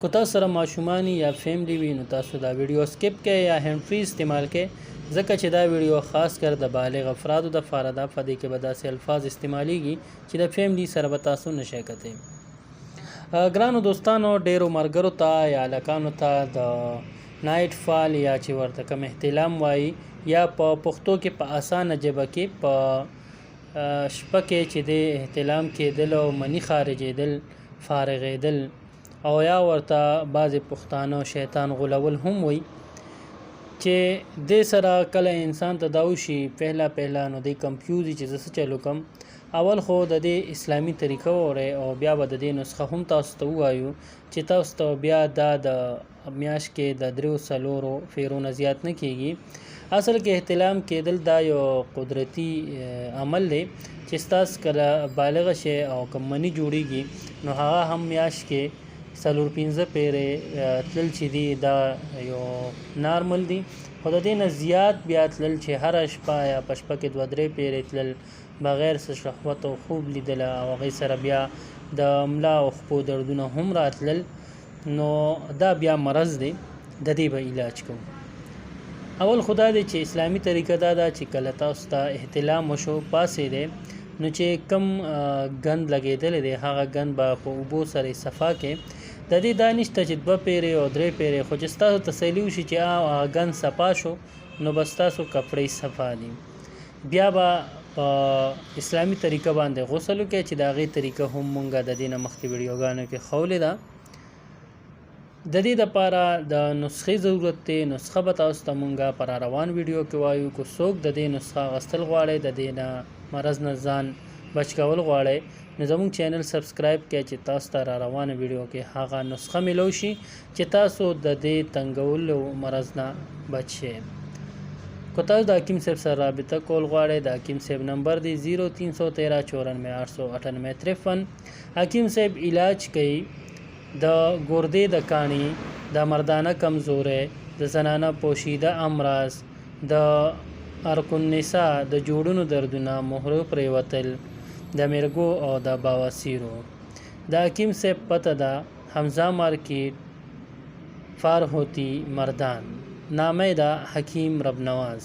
کو تاسو سره ماشومان یا فیملی وي نو تاسو دا ویډیو سکپ کړئ یا هینډ فری استعمال کړئ ځکه چې دا ویډیو خاص کر د بالغ افرادو د فاره ده په دې کې به داسې الفاظ استعمالیږي چې د فیملی سره به تاسو نشئ کتئ. ګرانو دوستانو، ډیرو ملګرو ته یا هلکانو ته د نایټ فال یا چې ورته کوم احتلام وایي یا په پښتو کې په اسانه ژبه کې په شپه کې چې د احتلام کېدل او مني خارجېدل، فارغېدل او یا ورته بعضې پښتانه شیطان غولول هم وي چې دې سره کله انسان ته دا وشي پهلا نو دی کنفیوز چې زه څه چل وکړم. اول خو د دې اسلامي طریقه وورئ او بیا به د دې نسخه هم تاسو ته ووایو چې تاسو ته بیا دا د میاشت کې د 3-4 فیرو نه زیات نه کیږي. اصل کې احتلام کېدل دا یو قدرتي عمل دی چې ستاسو کله بالغ شي او کوم مني جوړیږي نو هغه هم میاشت کې 4-5 پیرې تلل چې دي دا یو نارمل دي، خو د دې نه زیات بیا تلل چې هره شپه یا په شپه کې 2-3 پیرې تلل بغیر څه شهوت او خوب لیدل او هغې سره بیا د ملا او خپو دردونه هم راتلل نو دا بیا مرض دی، د دې به علاج کوو. اول خدا دی چې اسلامي طریقه دا ده چې کله تاسو ته احتلام وشو پاسېدی نو چې کم ګند لګېدلی دی هغه ګند به په اوبو سره صفا کې د دې دا نشته چې 2 پیرې او 3 پیرې، خو چې ستاسو تسلي وشي چې هغه ګند صفا شو نو به ستاسو کپړې صفا دي. بیا به په اسلامي طریقه باندې غسل وکړئ چې د هغې طریقه هم مونږ د دې نه مخکې ویډیوګانو کې ښولې ده. د دې دپاره د نسخې ضرورت دی. نسخه به تاسو ته مونږ په را روان ویډیو کې وایو. که څوک د دې نسخه اخیستل غواړئ، د دې نه مرض نه ځان بچ کول غواړئ نو زموږ چینل سبسکرایب کړئ چې تاسو ته را روانه ویډیو کې هغه نسخه میلو شي چې تاسو د دې تنګولو مرض نه بچ شئ. که تاسو د حکیم صاحب سره رابطه کول غواړئ د حکیم صاحب نمبر دی 0313 94 858 53. حکیم صاحب علاج کوي د ګردې د کاڼي، د مردانه کمزورۍ، د زنانه پوشیده امراض، د ارق النساء، د جوړونو دردونه، مهرو پریوتل، د مرګو او د بواسیرو. د حکیم صاحب پته ده حمزه مارکیټ، فارهوتی، مردان. نامه ده حکیم رب نواز.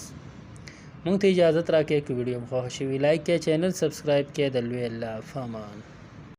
مونږ ته اجازت راکړئ که ویډیو مو خوښه شوي لایک کړئ، چینل سبسکرایب کړئ. د لوی الله فامان.